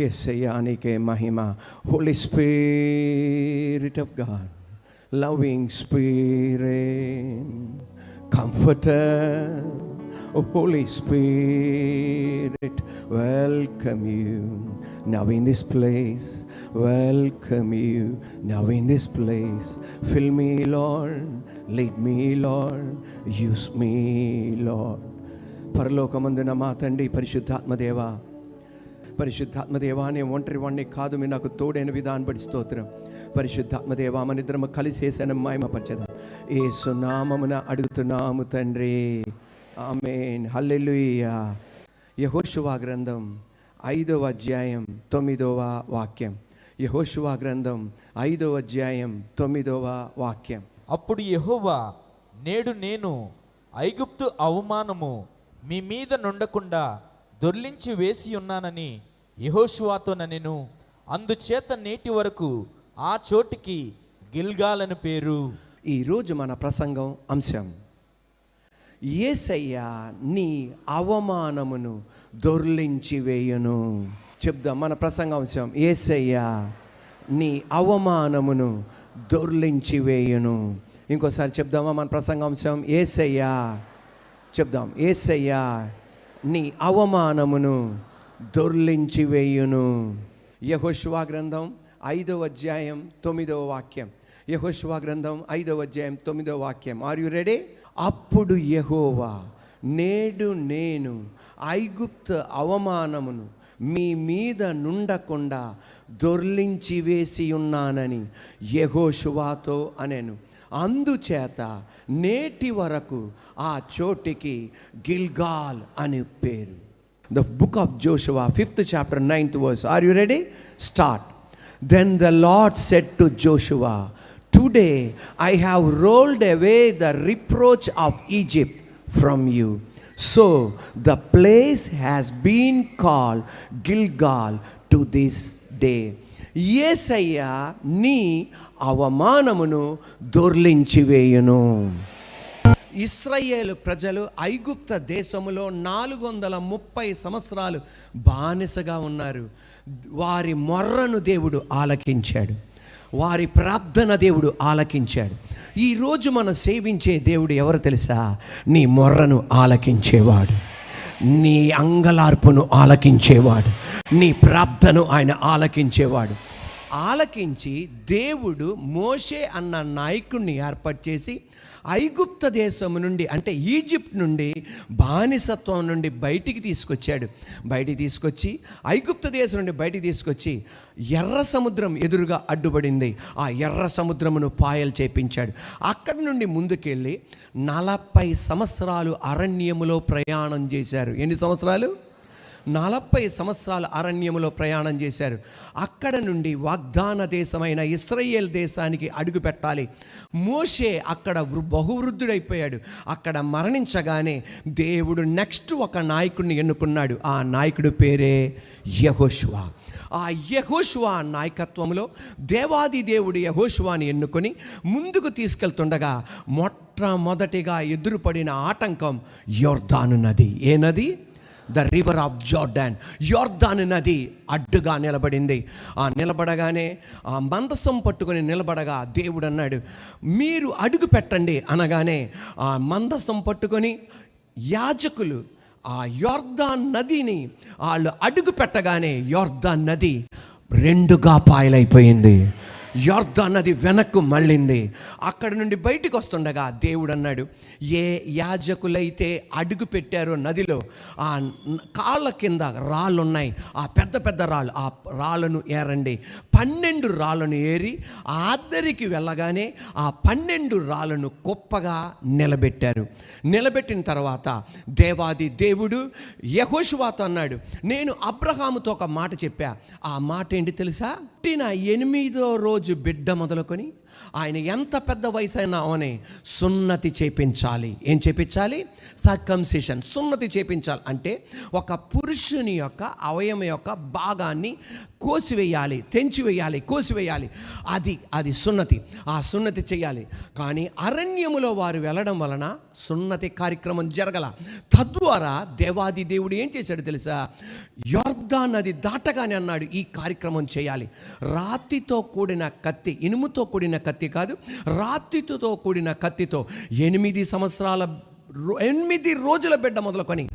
యేసయ్యా నీకే మహిమ. Holy spirit of God, loving spirit, comforter, oh Holy Spirit, welcome you now in this place, welcome you now in this place. Fill me Lord, lead me Lord, use me Lord. పరలోకమందున మా తండ్రి పరిశుద్ధాత్మదేవా, పరిశుద్ధాత్మదేవా నేను ఒంటరి వాడిని కాదు, మీరు నాకు తోడైన విధానం బట్టి స్తోత్రం. పరిశుద్ధాత్మదేవా మనిద్దరము కలిసి వేసాను మహిమపరచదా యేసు నామమున అడుగుతున్నాము తండ్రి, ఆమేన్. హల్లెలూయా. యెహోషువ గ్రంథం 5వ అధ్యాయం 9వ వాక్యం. యెహోషువ గ్రంథం 5వ అధ్యాయం 9వ వాక్యం. అప్పుడు యెహోవా, నేడు నేను ఐగుప్తు అవమానము మీ మీద నుండకుండా దొర్లించి వేసి ఉన్నానని యెహోషువతో ననెను. అందుచేత నేటి వరకు ఆ చోటికి గిల్గాలని పేరు. ఈరోజు మన ప్రసంగం అంశం, యేసయ్య నీ అవమానమును దొర్లించి వేయును. చెప్దాం మన ప్రసంగ అంశం, యేసయ్య నీ అవమానమును దొర్లించి వేయును. ఇంకోసారి చెప్దామా మన ప్రసంగ అంశం, యేసయ్య. చెప్దాం, యేసయ్య నీ అవమానమును దొర్లించి వేయును. యెహోషువ గ్రంథం 5వ అధ్యాయం 9వ వాక్యం. యెహోషువ గ్రంథం 5వ అధ్యాయం 9వ వాక్యం. Are you ready? అప్పుడు యెహోవా, నేడు నేను ఐగుప్తు అవమానమును మీ మీద నుండకుండా దొర్లించి వేసి ఉన్నానని యెహోషువతో అనెను. అందుచేత నేటి వరకు ఆ చోటికి గిల్గాల్ అని పేరు. The book of Joshua 5th chapter 9th verse. Are you ready? Start. Then the Lord said to Joshua, today I have rolled away the reproach of Egypt from you. So the place has been called Gilgal to this day. యేసయ్య నీ అవమానమును దొర్లించి వేయును. ఇశ్రాయేలు ప్రజలు ఐగుప్త దేశములో 430 సంవత్సరాలు బానిసగా ఉన్నారు. వారి మొర్రను దేవుడు ఆలకించాడు, వారి ప్రార్థన దేవుడు ఆలకించాడు. ఈరోజు మనం సేవించే దేవుడు ఎవరు తెలుసా? నీ మొర్రను ఆలకించేవాడు, నీ అంగలార్పును ఆలకించేవాడు, నీ ప్రార్థన ఆయన ఆలకించేవాడు. ఆలకించి దేవుడు మోషే అన్న నాయకుడిని ఏర్పాటు చేసి ఐగుప్త దేశం నుండి, అంటే ఈజిప్ట్ నుండి, బానిసత్వం నుండి బయటికి తీసుకొచ్చాడు. బయటికి తీసుకొచ్చి ఐగుప్త దేశం నుండి బయటికి తీసుకొచ్చి ఎర్ర సముద్రం ఎదురుగా అడ్డుపడింది. ఆ ఎర్ర సముద్రమును పాయలు చేపించాడు. అక్కడి నుండి ముందుకెళ్ళి 40 సంవత్సరాలు అరణ్యములో ప్రయాణం చేశారు. ఎన్ని సంవత్సరాలు? 40 సంవత్సరాలు అరణ్యములో ప్రయాణం చేశారు. అక్కడ నుండి వాగ్దాన దేశమైన ఇశ్రాయేల్ దేశానికి అడుగు పెట్టాలి. మోషే అక్కడ బహువృద్ధుడైపోయాడు. అక్కడ మరణించగానే దేవుడు నెక్స్ట్ ఒక నాయకుడిని ఎన్నుకున్నాడు. ఆ నాయకుడి పేరే యెహోషువ. ఆ యెహోషువ నాయకత్వంలో దేవాది దేవుడు యెహోషువని ఎన్నుకొని ముందుకు తీసుకెళ్తుండగా మొట్టమొదటిగా ఎదురుపడిన ఆటంకం యొర్దాను నది. ఏ నది? The river of Jordan. యొర్దాను నది అడ్డుగా నిలబడింది. ఆ నిలబడగానే ఆ మందసం పట్టుకొని నిలబడగా దేవుడు అన్నాడు, మీరు అడుగు పెట్టండి అనగానే ఆ మందసం పట్టుకొని యాజకులు ఆ యొర్దాన్ నదిని వాళ్ళు అడుగు పెట్టగానే యొర్దాన్ నది 2గా పాయలైపోయింది. యొర్దాన్ నది వెనక్కు మళ్ళింది. అక్కడి నుండి బయటికి వస్తుండగా దేవుడు అన్నాడు, ఏ యాజకులైతే అడుగు పెట్టారో నదిలో ఆ కాళ్ళ కింద రాళ్ళు ఉన్నాయి, ఆ పెద్ద పెద్ద రాళ్ళు, ఆ రాళ్ళను ఏరండి. 12 రాళ్ళను ఏరి ఆద్దరికి వెళ్ళగానే ఆ 12 రాళ్ళను కుప్పగా నిలబెట్టారు. నిలబెట్టిన తర్వాత దేవాది దేవుడు యెహోషువతో అన్నాడు, నేను అబ్రహాముతో ఒక మాట చెప్పా. ఆ మాట ఏంటి తెలుసా? పుట్టిన 8వ రోజు బిడ్డ మొదలుకొని ఆయన ఎంత పెద్ద వయసు అయినా అవనే సున్నతి చేపించాలి. ఏం చేపించాలి? సర్కంసిషన్, సున్నతి చేపించాలి. అంటే ఒక పురుషుని యొక్క అవయవం యొక్క భాగాన్ని కోసివేయాలి, తెంచివేయాలి, కోసివేయాలి. అది సున్నతి. ఆ సున్నతి చేయాలి. కానీ అరణ్యములో వారు వెళ్ళడం వలన సున్నతి కార్యక్రమం జరగల. తద్వారా దేవాది దేవుడు ఏం చేశాడు తెలుసా? యొర్దాన్ నది దాటగానే అన్నాడు, ఈ కార్యక్రమం చేయాలి. రాతితో కూడిన కత్తి, ఇనుముతో కూడిన కత్తి కాదు, రాతితో కూడిన కత్తితో 8 రోజుల బిడ్డ మొదలుకొని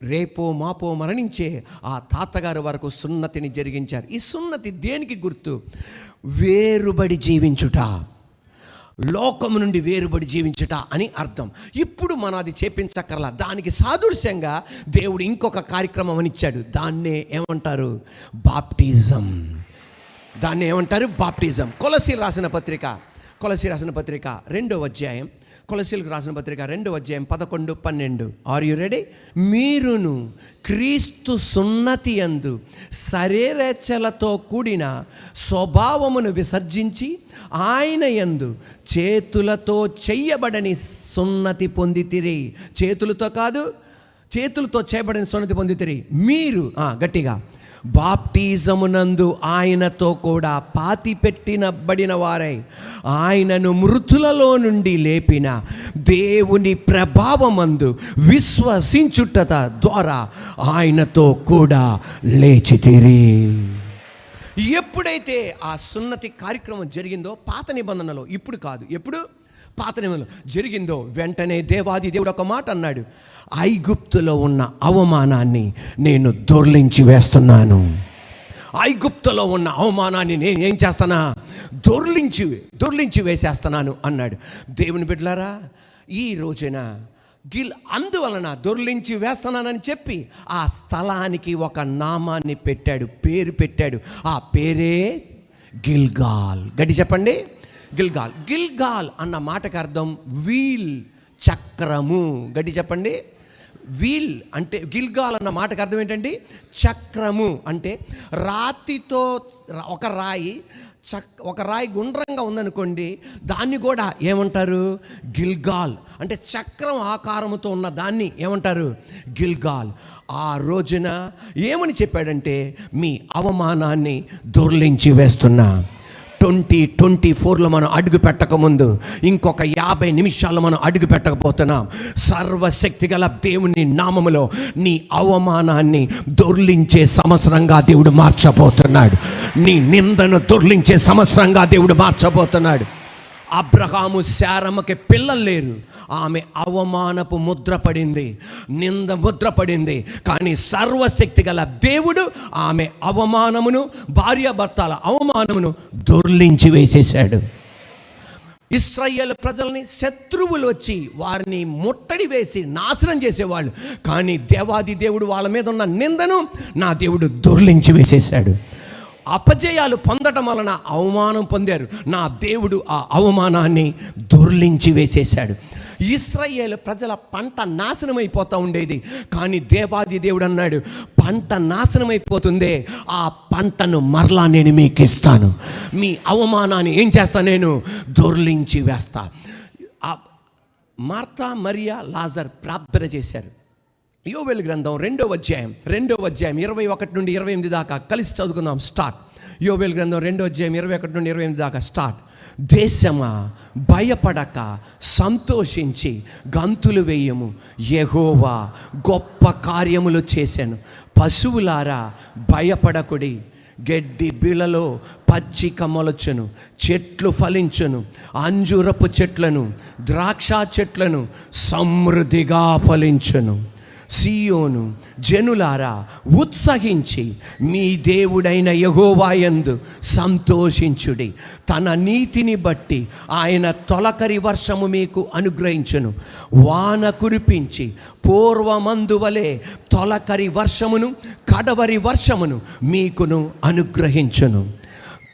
రేపో మాపో మరణించే ఆ తాతగారు వరకు సున్నతిని జరిగించారు. ఈ సున్నతి దేనికి గుర్తు? వేరుబడి జీవించుట, లోకము నుండి వేరుబడి జీవించుట అని అర్థం. ఇప్పుడు మనం అది చేపించక్కర్లా. దానికి సాదృశ్యంగా దేవుడు ఇంకొక కార్యక్రమం అని ఇచ్చాడు. దాన్నే ఏమంటారు? బాప్టిజం. దాన్ని ఏమంటారు? బాప్టిజం. కొలసీలు రాసిన పత్రిక 2వ అధ్యాయం, కొలసీలకు రాసిన పత్రిక 2వ అధ్యాయం 11-12. Are you ready? మీరును క్రీస్తు సున్నతి యందు శరీరేచ్ఛలతో కూడిన స్వభావమును విసర్జించి ఆయన యందు చేతులతో చెయ్యబడని సున్నతి పొందితిరి. చేతులతో కాదు, చేతులతో చేయబడిన సున్నతి పొందితిరి. మీరు గట్టిగా బాప్టిజమునందు ఆయనతో కూడా పాతిపెట్టినబడిన వారై ఆయనను మృతులలో నుండి లేపిన దేవుని ప్రభావమందు విశ్వసించుట ద్వారా ఆయనతో కూడా లేచితిరి. ఎప్పుడైతే ఆ సున్నతి కార్యక్రమం జరిగిందో, పాత నిబంధనలో, ఇప్పుడు కాదు, ఎప్పుడు పాత నిబంధనలో జరిగిందో, వెంటనే దేవాది దేవుడు ఒక మాట అన్నాడు, ఐగుప్తులో ఉన్న అవమానాన్ని నేను దొర్లించి వేస్తున్నాను. ఐగుప్తులో ఉన్న అవమానాన్ని నేను ఏం చేస్తానా? దొర్లించి వేసేస్తున్నాను అన్నాడు. దేవుని బిడ్డలారా, ఈ రోజున అందువలన దొర్లించి వేస్తున్నానని చెప్పి ఆ స్థలానికి ఒక నామాన్ని పెట్టాడు, పేరు పెట్టాడు. ఆ పేరే గిల్గాల్. గట్టి చెప్పండి, గిల్గాల్. గిల్గాల్ అన్న మాటకు అర్థం వీల్, చక్రము. గట్టి చెప్పండి, వీల్ అంటే, గిల్గాల్ అన్న మాటకు అర్థం ఏంటండి? చక్రము. అంటే రాతితో ఒక రాయి గుండ్రంగా ఉందనుకోండి, దాన్ని కూడా ఏమంటారు? గిల్గాల్. అంటే చక్రం ఆకారముతో ఉన్న దాన్ని ఏమంటారు? గిల్గాల్. ఆ రోజున ఏమని చెప్పాడంటే, మీ అవమానాన్ని దొర్లించి వేస్తున్నా. 2024లో మనం అడుగు పెట్టకముందు ఇంకొక 50 నిమిషాలు మనం అడుగు పెట్టకపోతున్నాం. సర్వశక్తి గల దేవుని నామములో నీ అవమానాన్ని దొర్లించే సంవత్సరంగా దేవుడు మార్చబోతున్నాడు. నీ నిందను దొర్లించే సంవత్సరంగా దేవుడు మార్చబోతున్నాడు. అబ్రహాము శారమ్మకి పిల్లలు లేరు, ఆమె అవమానపు ముద్ర పడింది, నింద ముద్ర పడింది. కానీ సర్వశక్తి గల దేవుడు ఆమె అవమానమును, భార్యాభర్తల అవమానమును దొర్లించి వేసేశాడు. ఇశ్రాయేలు ప్రజల్ని శత్రువులు వచ్చి వారిని ముట్టడి వేసి నాశనం చేసేవాళ్ళు, కానీ దేవాది దేవుడు వాళ్ళ మీద ఉన్న నిందను నా దేవుడు దొర్లించి వేసేశాడు. అపజయాలు పొందటం వలన అవమానం పొందారు, నా దేవుడు ఆ అవమానాన్ని దొర్లించి వేసేశాడు. ఇశ్రాయేలు ప్రజల పంట నాశనం అయిపోతూ ఉండేది, కానీ దేవాది దేవుడు అన్నాడు, పంట నాశనం అయిపోతుందే, ఆ పంటను మరలా నేను మీకు ఇస్తాను. మీ అవమానాన్ని ఏం చేస్తా? నేను దొర్లించి వేస్తా. మార్తా, మరియా, లాజర్ ప్రార్థన చేశారు. యోవేలు గ్రంథం 2వ అధ్యాయం 21-28 దాకా కలిసి చదువుకుందాం. స్టార్ట్. యోవేలు గ్రంథం 2వ అధ్యాయం 21-28 దాకా స్టార్ట్. దేశమా, భయపడక సంతోషించి గంతులు వేయము, యెహోవా గొప్ప కార్యములు చేశాను. పశువులారా భయపడకుడి, గడ్డి బిళ్ళలో పచ్చిక మొలచును, చెట్లు ఫలించును, అంజూరపు చెట్లను, ద్రాక్ష చెట్లను సమృద్ధిగా ఫలించును. సియోను జనులారా ఉత్సహించి మీ దేవుడైన యెహోవా యందు సంతోషించుడి. తన నీతిని బట్టి ఆయన తొలకరి వర్షము మీకు అనుగ్రహించును. వాన కురిపించి పూర్వమందువలే తొలకరి వర్షమును, కడవరి వర్షమును మీకును అనుగ్రహించును.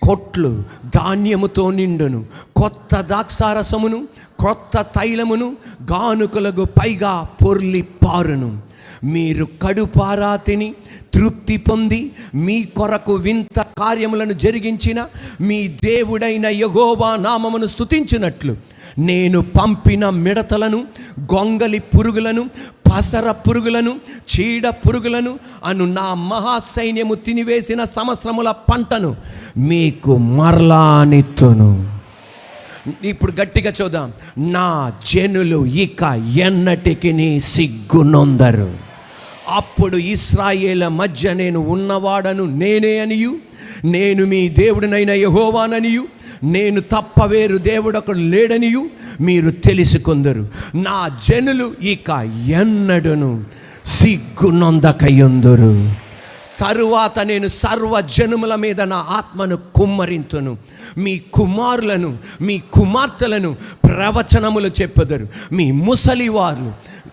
కొట్లు ధాన్యముతో నిండును, కొత్త ద్రాక్షారసమును, కొత్త తైలమును గానుకలకు పైగా పొర్లి పారును. మీరు కడుపారా తిని తృప్తి పొంది మీ కొరకు వింత కార్యములను జరిగించిన మీ దేవుడైన యెహోవా నామమును స్తుతించినట్లు నేను పంపిన మిడతలను, గొంగలి పురుగులను, పసర పురుగులను, చీడ పురుగులను అను నా మహాసైన్యము తినివేసిన సంవత్సరముల పంటను మీకు మరలానిత్తును. ఇప్పుడు గట్టిగా చూద్దాం. నా జనులు ఇక ఎన్నటికి సిగ్గునొందరు. అప్పుడు ఇశ్రాయేలు మధ్య నేను ఉన్నవాడను నేనే అనియు, నేను మీ దేవుడినైన యెహోవాననియు, నేను తప్ప వేరు దేవుడొకడు లేడనియు మీరు తెలుసుకొందరు. నా జనులు ఇక ఎన్నడును సిగ్గునొందకయుందురు. తరువాత నేను సర్వజనుముల మీద నా ఆత్మను కుమ్మరింతును. మీ కుమారులను, మీ కుమార్తెలను ప్రవచనములు చెప్పెదరు. మీ ముసలివారు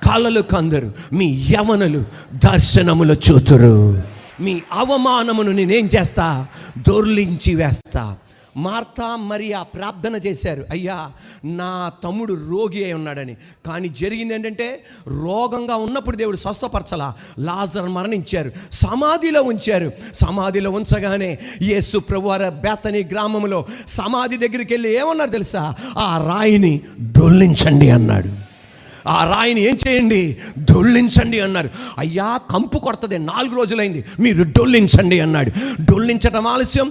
కలలు కందరు. మీ యవనులు దర్శనములు చూతురు. మీ అవమానమును నేనేం చేస్తా? దొర్లించి వేస్తా. మార్తా మరియా ప్రార్థన చేశారు, అయ్యా నా తమ్ముడు రోగి అయి ఉన్నాడని. కానీ జరిగింది ఏంటంటే, రోగంగా ఉన్నప్పుడు దేవుడు స్వస్థపరచలా, లాజరు మరణించారు, సమాధిలో ఉంచారు. సమాధిలో ఉంచగానే యేసు ప్రభువారు బేతనీ గ్రామంలో సమాధి దగ్గరికి వెళ్ళి ఏమన్నారు తెలుసా? ఆ రాయిని డొల్లించండి అన్నాడు. ఆ రాయిని ఏం చేయండి? డొల్లించండి అన్నారు. అయ్యా కంపు కొడుతుంది, 4 రోజులైంది, మీరు డొల్లించండి అన్నాడు. డొల్లించడం ఆలస్యం,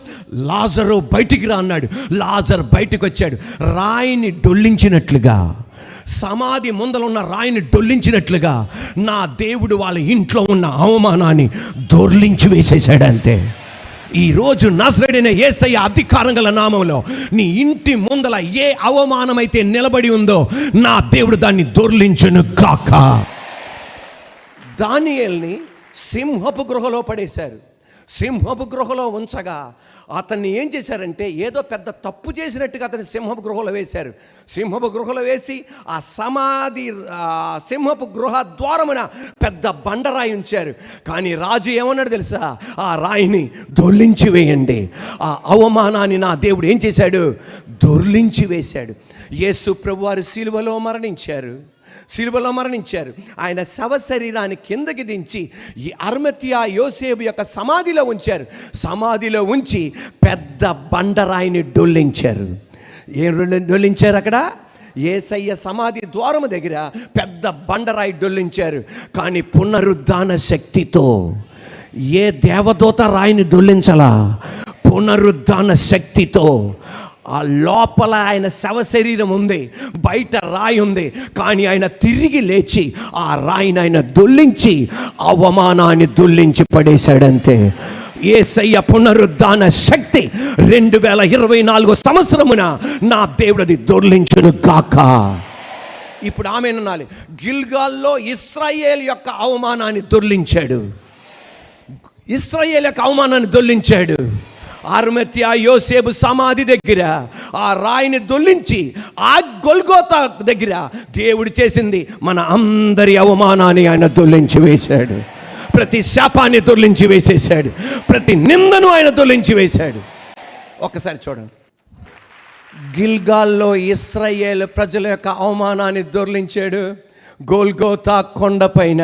లాజరు బయటికి రా అన్నాడు. లాజరు బయటికి వచ్చాడు. రాయిని డొల్లించినట్లుగా, సమాధి ముందర ఉన్న రాయిని డొల్లించినట్లుగా నా దేవుడు వాళ్ళ ఇంట్లో ఉన్న అవమానాన్ని దొర్లించి వేసేసాడు. అంతే. ఈరోజు నజరేయుడైన యేసయ్య అధికారం గల నామంలో నీ ఇంటి ముందల ఏ అవమానమైతే నిలబడి ఉందో నా దేవుడు దాన్ని దొర్లించును కాక. దానియేలుని సింహపు గృహలో పడేశారు. సింహపు గృహలో ఉంచగా అతన్ని ఏం చేశారంటే, ఏదో పెద్ద తప్పు చేసినట్టుగా అతన్ని సింహపు గృహలో వేశారు. సింహపు గృహలో వేసి ఆ సమాధి సింహపు గృహ ద్వారమున పెద్ద బండరాయి ఉంచారు. కానీ రాజు ఏమన్నాడు తెలుసా? ఆ రాయిని దొర్లించి వేయండి. ఆ అవమానాన్ని నా దేవుడు ఏం చేశాడు? దొర్లించి వేశాడు. యేసు ప్రభువారు సిలువలో మరణించారు. ఆయన శవ శరీరాన్ని కిందకి దించి ఈ అర్మతియా యోసేపు యొక్క సమాధిలో ఉంచారు. సమాధిలో ఉంచి పెద్ద బండరాయిని డొల్లించారు. ఏం డొల్లించారు? అక్కడ యేసయ్య సమాధి ద్వారము దగ్గర పెద్ద బండరాయి డొల్లించారు. కానీ పునరుద్ధాన శక్తితో ఏ దేవదూత రాయిని డొల్లించలా, పునరుద్ధాన శక్తితో ఆ లోపల ఆయన శవ శరీరం ఉంది, బయట రాయి ఉంది, కానీ ఆయన తిరిగి లేచి ఆ రాయిని ఆయన దొల్లించి అవమానాన్ని దొల్లించి పడేశాడంతే. యేసయ్య పునరుద్ధాన శక్తి 2024 సంవత్సరమున నా దేవుడిది దొర్లించును గాక. ఇప్పుడు ఆమెననాలి. గిల్గాల్లో ఇశ్రాయేలు యొక్క అవమానాన్ని దొర్లించాడు. ఇశ్రాయేలు యొక్క అవమానాన్ని దొర్లించాడు. అర్మతియా యోసేపు సమాధి దగ్గర ఆ రాయిని దొల్లించి ఆ గొల్గోతా దగ్గర దేవుడు చేసింది, మన అందరి అవమానాన్ని ఆయన దొల్లించి వేశాడు. ప్రతి శాపాన్ని దొర్లించి వేసేశాడు. ప్రతి నిందను ఆయన దొర్లించి వేశాడు. ఒక్కసారి చూడండి. గిల్గాల్లో ఇశ్రాయేలు ప్రజల యొక్క అవమానాన్ని దొర్లించాడు. గోల్గోతా కొండపైన,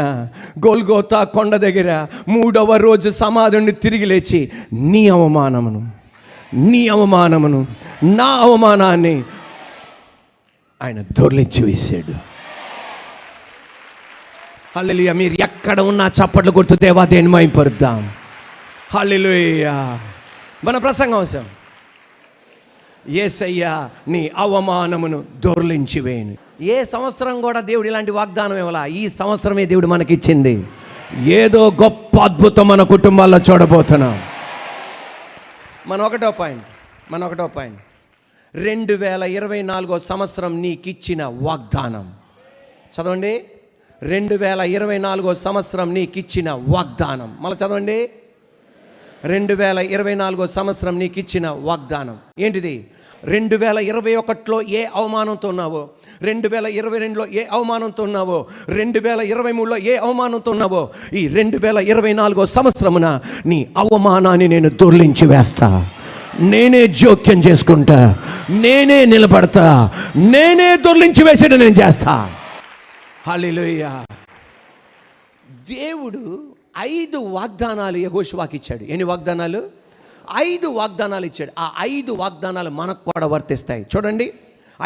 గోల్గోతా కొండ దగ్గర 3వ రోజు సమాధిని తిరిగి లేచి నీ అవమానమును, నా అవమానాన్ని ఆయన దొర్లించి వేశాడు. హల్లెలూయా. మీరు ఎక్కడ ఉన్నా చప్పట్లు కొడుతూ దేవా దేని మహిమపరుద్దాం. హల్లెలూయా. మన ప్రసంగాంశం, యేసయ్య నీ అవమానమును దొర్లించి వేయను. ఏ సంవత్సరం కూడా దేవుడు ఇలాంటి వాగ్దానం ఇవ్వాలా. ఈ సంవత్సరమే దేవుడు మనకిచ్చింది. ఏదో గొప్ప అద్భుతం మన కుటుంబాల్లో చూడబోతున్నాం. మన ఒకటో పాయింట్ 2024 సంవత్సరం నీకిచ్చిన వాగ్దానం. చదవండి. 2024 సంవత్సరం నీకిచ్చిన వాగ్దానం. మళ్ళీ చదవండి. 2024 సంవత్సరం నీకిచ్చిన వాగ్దానం ఏంటిది? 2021లో ఏ అవమానంతో ఉన్నావో, 2022లో ఏ అవమానంతో ఉన్నావో, 2023లో ఏ అవమానంతో ఉన్నావో, ఈ 2024 సంవత్సరమున నీ అవమానాన్ని నేను దొర్లించి వేస్తా. నేనే జోక్యం చేసుకుంటా, నేనే నిలబడతా, నేనే దొర్లించి వేసేది నేను చేస్తా. హల్లెలూయా. దేవుడు 5 వాగ్దానాలు యెహోషువాకి ఇచ్చాడు. ఎన్ని వాగ్దానాలు? 5 వాగ్దానాలు ఇచ్చాడు. ఆ 5 వాగ్దానాలు మనకు కూడా వర్తిస్తాయి. చూడండి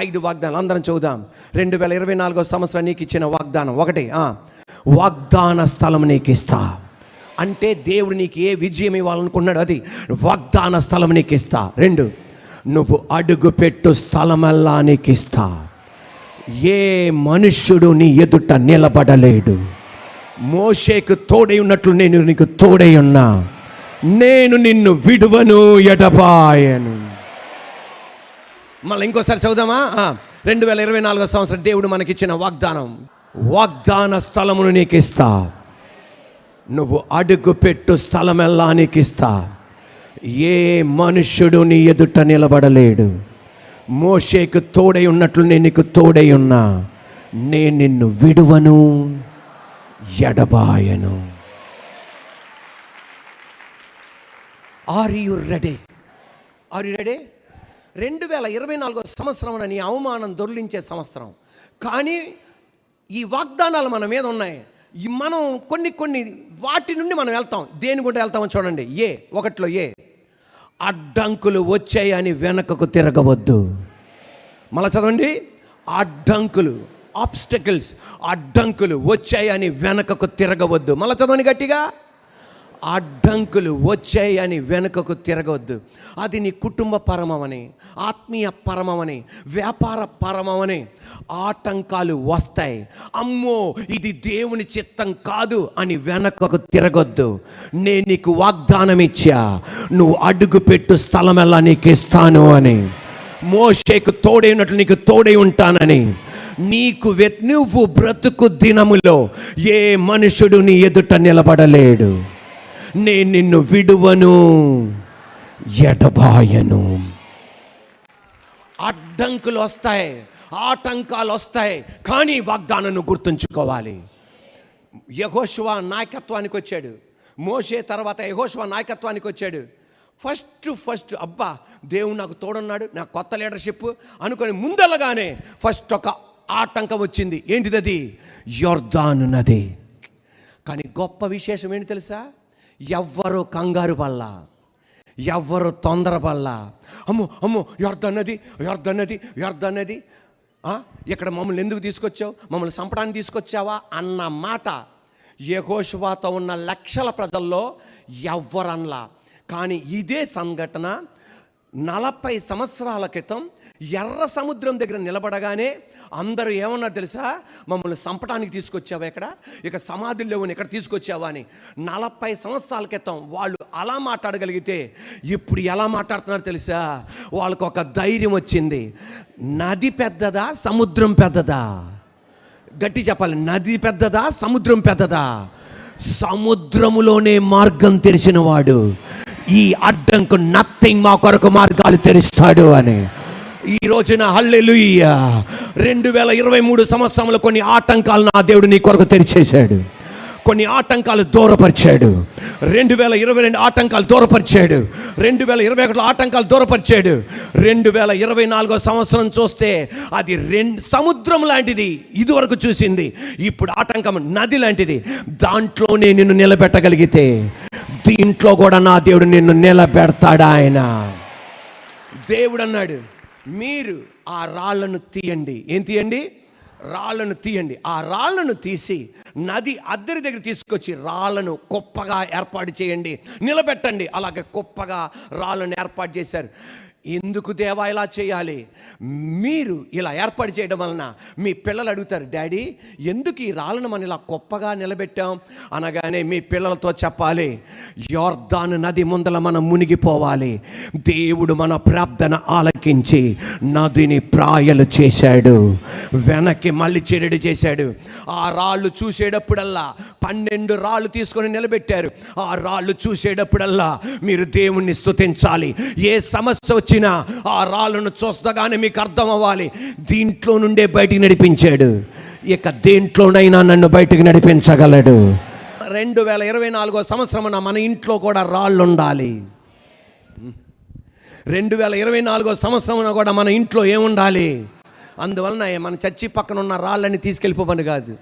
5 వాగ్దానాలు అందరం చూద్దాం. 2024 సంవత్సరం నీకు ఇచ్చిన వాగ్దానం 1, వాగ్దాన స్థలం నీకు ఇస్తా. అంటే దేవుడు నీకు ఏ విజయం ఇవ్వాలనుకున్నాడు అది వాగ్దాన స్థలం నీకు ఇస్తా. 2, నువ్వు అడుగు పెట్టు స్థలమల్లా నీకు ఇస్తా. ఏ మనుష్యుడు నీ ఎదుట నిలబడలేడు. మోషేకు తోడై ఉన్నట్లు నేను నీకు తోడై ఉన్నా. నేను నిన్ను విడువను ఎడబాయను. మళ్ళీ ఇంకోసారి చదువుదామా? 2024 సంవత్సరం దేవుడు మనకిచ్చిన వాగ్దానం, వాగ్దాన స్థలమును నీకు ఇస్తా. నువ్వు అడుగు పెట్టు స్థలమెల్లా నీకు ఇస్తా. ఏ మనుష్యుడు నీ ఎదుట నిలబడలేడు. మోషేకు తోడై ఉన్నట్లు నేను నీకు తోడై ఉన్నా. నేను నిన్ను విడువను ఎడబాయను. Are you ready? 2024 సంవత్సరం నీ అవమానం దొర్లించే సంవత్సరం. కానీ ఈ వాగ్దానాలు మన మీద ఉన్నాయి. మనం కొన్ని వాటి నుండి మనం వెళ్తాం. దేని గుండా వెళ్తామో చూడండి. 1లో అడ్డంకులు వచ్చాయని వెనకకు తిరగవద్దు. మళ్ళా చదవండి. ఆబ్స్టకిల్స్ అడ్డంకులు వచ్చాయని వెనకకు తిరగవద్దు. మళ్ళా చదవండి గట్టిగా. అడ్డంకులు వచ్చాయని వెనుకకు తిరగవద్దు. అది నీ కుటుంబ పరమమని, ఆత్మీయ పరమమని, వ్యాపార పరమమని ఆటంకాలు వస్తాయి. అమ్మో ఇది దేవుని చిత్తం కాదు అని వెనకకు తిరగొద్దు. నేను నీకు వాగ్దానం ఇచ్చా, నువ్వు అడుగు పెట్టు స్థలమెల్లా నీకు ఇస్తాను అని. మోషేకు తోడై ఉన్నట్లు నీకు తోడై ఉంటానని. నువ్వు బ్రతుకు దినములో ఏ మనుషుడు నీ ఎదుట నిలబడలేడు. నేను నిన్ను విడువను ఎడబాయను. అడ్డంకులు వస్తాయి, ఆటంకాలు వస్తాయి, కానీ వాగ్దానాన్ని గుర్తుంచుకోవాలి. యెహోషువ నాయకత్వానికి వచ్చాడు. మోషే తర్వాత యెహోషువ నాయకత్వానికి వచ్చాడు. ఫస్ట్ అబ్బా దేవుడు నాకు తోడున్నాడు, నాకు కొత్త లీడర్షిప్ అనుకొని ముందలగానే ఫస్ట్ ఒక ఆటంకం వచ్చింది. ఏంటిది? యొర్దాను నది. కానీ గొప్ప విశేషం ఏంటి తెలుసా? ఎవ్వరు కంగారు పడలా, ఎవ్వరు తొందరపడలా. అమ్మో యొర్దాను నది ఇక్కడ మమ్మల్ని ఎందుకు తీసుకొచ్చావు, మమ్మల్ని చంపడానికి తీసుకొచ్చావా అన్న మాట యెహోషువతో ఉన్న లక్షల ప్రజల్లో ఎవ్వరనలా. కానీ ఇదే సంఘటన 40 సంవత్సరాల క్రితం ఎర్ర సముద్రం దగ్గర నిలబడగానే అందరూ ఏమన్నా తెలుసా? మమ్మల్ని చంపడానికి తీసుకొచ్చావా, ఇక సమాధులు లేవని ఇక్కడ తీసుకొచ్చావా అని. 40 సంవత్సరాల క్రితం వాళ్ళు అలా మాట్లాడగలిగితే ఇప్పుడు ఎలా మాట్లాడుతున్నారు తెలుసా? వాళ్ళకు ఒక ధైర్యం వచ్చింది. నది పెద్దదా, సముద్రం పెద్దదా? గట్టి చెప్పాలి. నది పెద్దదా, సముద్రం పెద్దదా? సముద్రములోనే మార్గం తెరిచిన వాడు ఈ అడ్డంకు నథింగ్ మా కొరకు మార్గాలు తెరుస్తాడు అని. ఈ రోజున హల్లెలూయా. 2023 సంవత్సరంలో కొన్ని ఆటంకాలు నా దేవుడు నీ కొరకు తెరిచేశాడు. కొన్ని ఆటంకాలు దూరపరిచాడు. 2022 ఆటంకాలు దూరపరిచాడు. 2021 ఆటంకాలు దూరపరిచాడు. 2024 సంవత్సరం చూస్తే అది సముద్రం లాంటిది, ఇదివరకు చూసింది. ఇప్పుడు ఆటంకం నది లాంటిది. దాంట్లోనే నిన్ను నిలబెట్టగలిగితే దీంట్లో కూడా నా దేవుడు నిన్ను నిలబెడతాడు. ఆయన దేవుడు అన్నాడు, మీరు ఆ రాళ్లను తీయండి. ఏం తీయండి? రాళ్లను తీయండి. ఆ రాళ్లను తీసి నది అద్దరి దగ్గర తీసుకొచ్చి రాళ్లను కుప్పగా ఏర్పాటు చేయండి, నిలబెట్టండి. అలాగే కుప్పగా రాళ్లను ఏర్పాటు చేశారు. ఎందుకు దేవా ఇలా చేయాలి? మీరు ఇలా ఏర్పాటు చేయడం వలన మీ పిల్లలు అడుగుతారు, డాడీ ఎందుకు ఈ రాళ్ళను మనం ఇలా గొప్పగా నిలబెట్టాం అనగానే మీ పిల్లలతో చెప్పాలి, యొర్దాను నది ముందల మనం మునిగిపోవాలి. దేవుడు మన ప్రార్థన ఆలకించి నదిని ప్రాయలు చేశాడు, వెనక్కి మళ్ళీ చెరడి చేశాడు. ఆ రాళ్ళు చూసేటప్పుడల్లా 12 రాళ్ళు తీసుకొని నిలబెట్టారు. ఆ రాళ్ళు చూసేటప్పుడల్లా మీరు దేవుణ్ణి స్తుతించాలి. ఏ సమస్య వచ్చినా ఆ రాళ్ళను చూస్తగానే మీకు అర్థం అవ్వాలి, దీంట్లో నుండే బయటికి నడిపించాడు, ఇక దేంట్లోనైనా నన్ను బయటికి నడిపించగలడు. 2024 సంవత్సరమున మన ఇంట్లో కూడా రాళ్ళు ఉండాలి. 2024 సంవత్సరమున కూడా మన ఇంట్లో ఏముండాలి? అందువలన మన చర్చి పక్కన ఉన్న రాళ్ళని తీసుకెళ్ళిపోమని కాదు,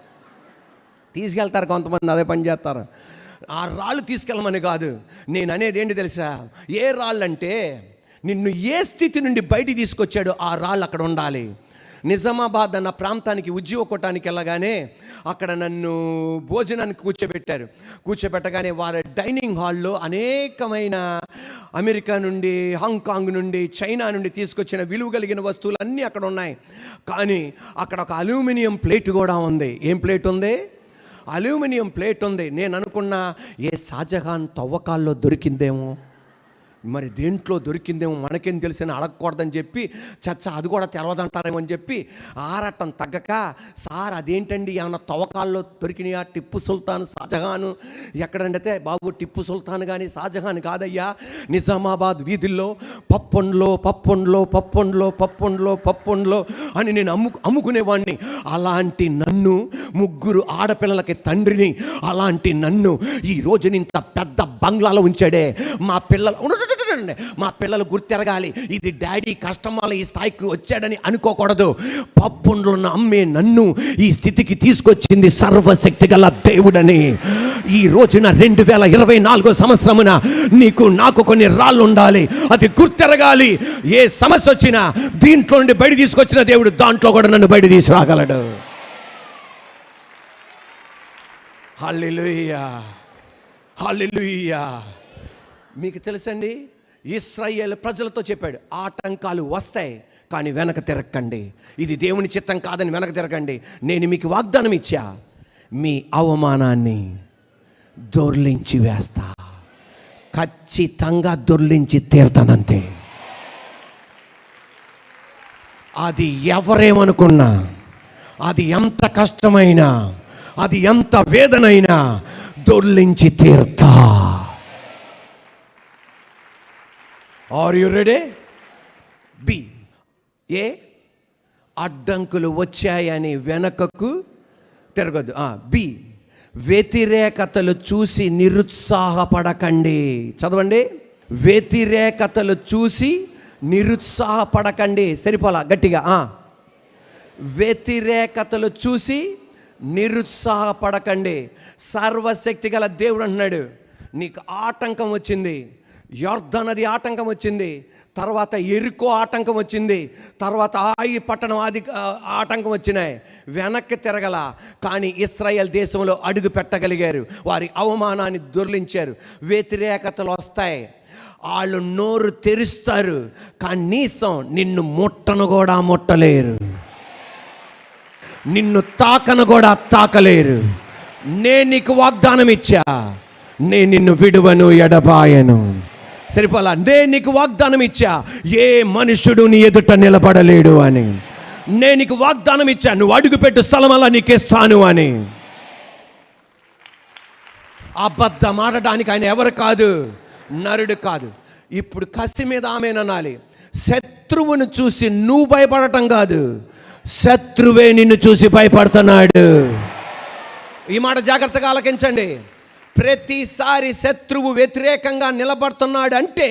తీసుకెళ్తారు కొంతమంది, అదే పని చేస్తారు. ఆ రాళ్ళు తీసుకెళ్ళమని కాదు, నేను అనేది ఏంటి తెలుసా? ఏ రాళ్ళు అంటే నిన్ను ఏ స్థితి నుండి బయటికి తీసుకొచ్చాడో ఆ రాళ్ళు అక్కడ ఉండాలి. నిజామాబాద్ అన్న ప్రాంతానికి ఉద్యోగ కొట్టడానికి వెళ్ళగానే అక్కడ నన్ను భోజనానికి కూర్చోబెట్టగానే వారి డైనింగ్ హాల్లో అనేకమైన అమెరికా నుండి, హాంకాంగ్ నుండి, చైనా నుండి తీసుకొచ్చిన విలువ కలిగిన వస్తువులు అన్నీ అక్కడ ఉన్నాయి. కానీ అక్కడ ఒక అల్యూమినియం ప్లేట్ కూడా ఉంది. ఏం ప్లేట్ ఉంది? అల్యూమినియం ప్లేట్ ఉంది. నేను అనుకున్నా, ఏ షాజహాన్ తవ్వకాల్లో దొరికిందేమో, మరి దేంట్లో దొరికిందేమో మనకేం తెలిసిన అడగకూడదని చెప్పి, అది కూడా తెలవదంటారేమో అని చెప్పి ఆరాటం తగ్గక, సార్ అదేంటండి ఏమన్నా తవ్వకాల్లో దొరికినాయా? టిప్పు సుల్తాన్, షాజహాన్ ఎక్కడండి? అయితే బాబు టిప్పు సుల్తాన్ కానీ షాజహాన్ కాదయ్యా, నిజామాబాద్ వీధుల్లో పప్పొండ్లో అని నేను అమ్ముకునేవాడిని. అలాంటి నన్ను, ముగ్గురు ఆడపిల్లలకి తండ్రిని, అలాంటి నన్ను ఈ రోజుని ఇంత పెద్ద బంగ్లాలో ఉంచాడే. మా పిల్లలు గుర్తెరగాలి, ఇది డాడీ కష్టం వల్ల ఈ స్థాయికి వచ్చాడని అనుకోకూడదు. పప్పుండ్లను అమ్మే నన్ను ఈ స్థితికి తీసుకొచ్చింది సర్వశక్తి గల దేవుడని. ఈ రోజున 2024 సంవత్సరమున నీకు నాకు కొన్ని రాళ్ళు ఉండాలి, అది గుర్తెరగాలి. ఏ సమస్య వచ్చినా దీంట్లో నుండి బయట తీసుకొచ్చిన దేవుడు దాంట్లో కూడా నన్ను బయట తీసుకురాగలడు. హల్లెలూయా, హల్లెలూయా. మీకు తెలుసండి, ఇశ్రాయేలు ప్రజలతో చెప్పాడు, ఆటంకాలు వస్తాయి కానీ వెనక తిరగకండి, ఇది దేవుని చిత్తం కాదని వెనక తిరగండి. నేను మీకు వాగ్దానం ఇచ్చా, మీ అవమానాన్ని దొర్లించి వేస్తా, ఖచ్చితంగా దొర్లించి తీరుతానంతే. అది ఎవరేమనుకున్నా, అది ఎంత కష్టమైనా, అది ఎంత వేదనైనా దొర్లించి తీరుతా. Are you ready? బి. ఏ అడ్డంకులు వచ్చాయని వెనకకు తిరగదు. బి, వ్యతిరేకతలు చూసి నిరుత్సాహపడకండి. చదవండి, వ్యతిరేకతలు చూసి నిరుత్సాహపడకండి. సరిపోలా, గట్టిగా. వ్యతిరేకతలు చూసి నిరుత్సాహపడకండి. సర్వశక్తి గల దేవుడు అంటున్నాడు, నీకు ఆటంకం వచ్చింది, యొర్దాను నది ఆటంకం వచ్చింది, తర్వాత ఎరికో ఆటంకం వచ్చింది, తర్వాత ఆయి పట్టణం ఆటంకం వచ్చినాయి, వెనక్కి తిరగల. కానీ ఇశ్రాయేల్ దేశంలో అడుగు పెట్టగలిగారు, వారి అవమానాన్ని దొర్లించారు. వ్యతిరేకతలు వస్తాయి, వాళ్ళు నోరు తెరుస్తారు, కనీసం నిన్ను ముట్టను కూడా ముట్టలేరు, నిన్ను తాకను కూడా తాకలేరు. నేను నీకు వాగ్దానం ఇచ్చా, నేను నిన్ను విడువను, ఎడబాయను. సరిపోలా, నేను నీకు వాగ్దానం ఇచ్చా, ఏ మనుషుడు నీ ఎదుట నిలబడలేడు అని. నేను నీకు వాగ్దానం ఇచ్చా, నువ్వు అడుగుపెట్టు స్థలం అలా నీకు ఇస్తాను అని. అబద్ధం ఆడడానికి ఆయన ఎవరు కాదు, నరుడు కాదు. ఇప్పుడు కసి మీద ఆమెననాలి. శత్రువును చూసి నువ్వు భయపడటం కాదు, శత్రువే నిన్ను చూసి భయపడుతున్నాడు. ఈ మాట జాగ్రత్తగా ఆలకించండి. ప్రతిసారి శత్రువు వ్యతిరేకంగా నిలబడుతున్నాడు అంటే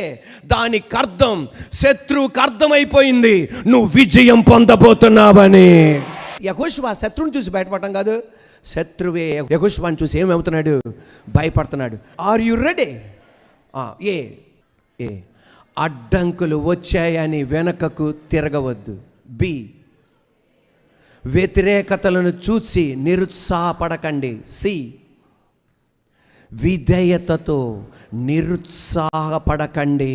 దానికి అర్థం, శత్రువుకి అర్థమైపోయింది నువ్వు విజయం పొందబోతున్నావని. యెహోషువ శత్రువుని చూసి బయటపడటం కాదు, శత్రువే యెహోషువని చూసి ఏమవుతున్నాడు, భయపడుతున్నాడు. Are you ready? ఏ అడ్డంకులు వచ్చాయని వెనకకు తిరగవద్దు. బి, వ్యతిరేకతలను చూసి నిరుత్సాహపడకండి. సి, విధేయతతో నిరుత్సాహపడకండి.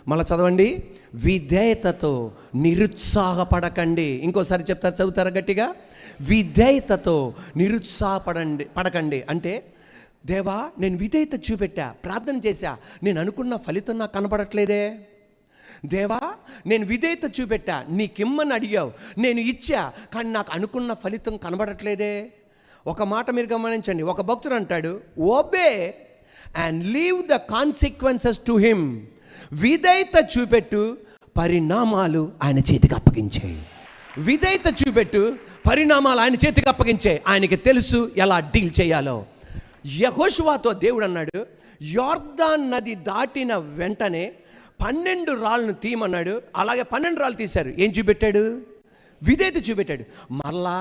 మళ్ళీ చదవండి, విధేయతతో నిరుత్సాహపడకండి. ఇంకోసారి చదువుతారా గట్టిగా? విధేయతతో పడకండి అంటే, దేవా నేను విధేయత చూపెట్టా, ప్రార్థన చేశా, నేను అనుకున్న ఫలితం నాకు కనపడట్లేదే. దేవా నేను విధేయత చూపెట్టా, నీకిమ్మని అడిగావు, నేను ఇచ్చా, కానీ నాకు అనుకున్న ఫలితం కనబడట్లేదే. ఒక మాట మీరు గమనించండి. ఒక భక్తుడు అంటాడు, obey and leave the consequences to him. విధేయత చూపెట్టు, పరిణామాలు ఆయన చేతికి అప్పగించాయి. విధేయత చూపెట్టు, పరిణామాలు ఆయన చేతికి అప్పగించాయి. ఆయనకి తెలుసు ఎలా డీల్ చేయాలో. యెహోషువతో దేవుడు అన్నాడు, యొర్దాను నది దాటిన వెంటనే 12 రాళ్ళను తీయమన్నాడు. అలాగే 12 రాళ్ళు తీశారు. ఏం చూపెట్టాడు? విధేయత చూపెట్టాడు. మళ్ళా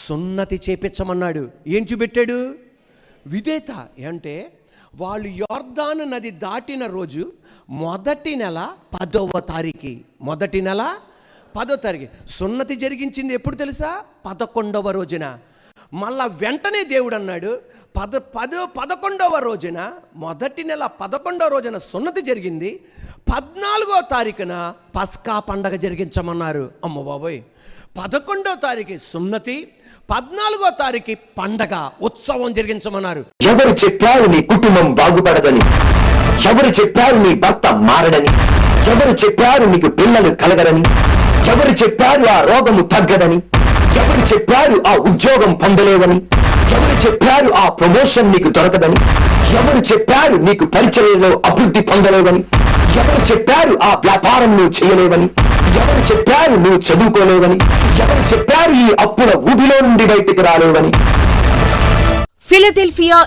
సున్నతి చేపించమన్నాడు. ఏం చూపెట్టాడు? విధేయత. అంటే వాళ్ళు యొర్దాను నది దాటిన రోజు మొదటి నెల 10వ తారీఖు. మొదటి నెల 10వ తారీఖు సున్నతి జరిగించింది ఎప్పుడు తెలుసా? 11వ రోజున. మళ్ళా వెంటనే దేవుడు అన్నాడు 11వ రోజున, మొదటి నెల 11వ రోజున సున్నతి జరిగింది, 14వ తారీఖున పస్కా పండగ జరిగించమన్నారు. అమ్మ బాబోయ్, 11వ తారీఖు సున్నతి, 14వ తారీఖు పండగ ఉత్సవం జరిగించమన్నారు. ఎవరు చెప్పారు నీ కుటుంబం బాగుపడదని? ఎవరు చెప్పారు నీ భర్త మారడని? ఎవరు చెప్పారు నీకు పిల్లలు కలగరని? ఎవరు చెప్పారు ఆ రోగము తగ్గదని? ఎవరు చెప్పారు ఆ ఉద్యోగం పొందలేవని? ఎవరు చెప్పారు ఆ ప్రమోషన్ నీకు దొరకదని? ఎవరు చెప్పారు నీకు పరిచర్యలో అభివృద్ధి పొందలేవని? ఎవరు చెప్పారు ఆ వ్యాపారం నువ్వు చేయలేవని? ఎవరు చెప్పారు నువ్వు చదువుకోలేవని? ఎవరు చెప్పారు ఈ అప్పుల ఊబిలో నుండి బయటికి రాలేవని? ఫిలదెల్ఫియా